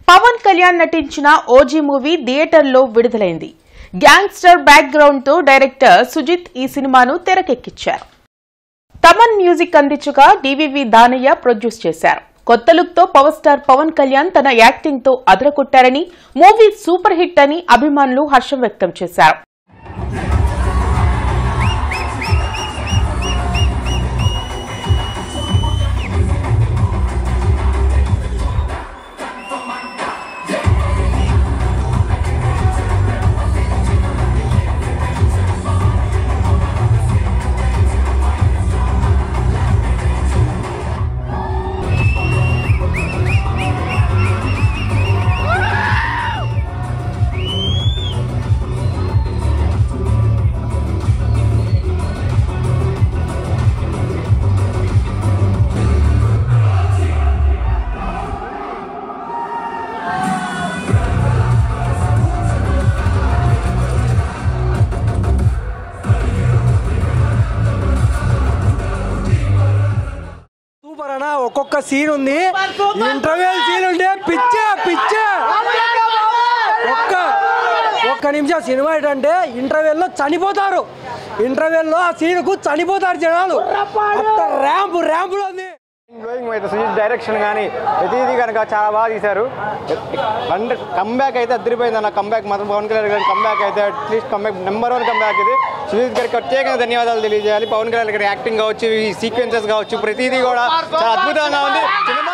పవన్ కళ్యాణ్ నటించిన OG movie థియేటర్లో విడుదలైంది. గ్యాంగ్స్టర్ బ్యాక్గ్రౌండ్ తో డైరెక్టర్ సుజిత్ ఈ సినిమాను తెరకెక్కించారు. తమన్ మ్యూజిక్ అందించగా డివివి దానయ్య ప్రొడ్యూస్ చేశారు. కొత్త లుక్ తో పవర్ స్టార్ పవన్ కళ్యాణ్ తన యాక్టింగ్ తో అదరగొట్టారని, మూవీ సూపర్ హిట్ అని అభిమానులు హర్షం వ్యక్తం చేశారు. ఒక్కొక్క సీన్ ఉంది, ఇంటర్వెల్ సీన్ ఉంటే పిచ్చే ఒక్క నిమిషం సినిమా ఏంటంటే ఇంటర్వెల్లో చనిపోతారు. ఇంటర్వెల్లో ఆ సీన్కు చనిపోతారు జనాలు. ర్యాంపులో ఉంది. సుజిత్ డైరెక్షన్ కానీ ప్రతిదీ కనుక చాలా బాగా తీశారు. కంబ్యాక్ అయితే అదిరిపోయింది అన్న. కంబ్యాక్ మాత్రం పవన్ కళ్యాణ్ గారి కంబ్యాక్ అయితే అట్లీస్ట్ కంబ్యాక్ నెంబర్ 1 కంబ్యాక్ ఇది. సుజిత్ గారికి ప్రత్యేకంగా ధన్యవాదాలు తెలియజేయాలి. పవన్ కళ్యాణ్ గారి యాక్టింగ్ కావచ్చు, ఈ సీక్వెన్సెస్ కావచ్చు, ప్రతిదీ కూడా చాలా అద్భుతంగా ఉంది సినిమా.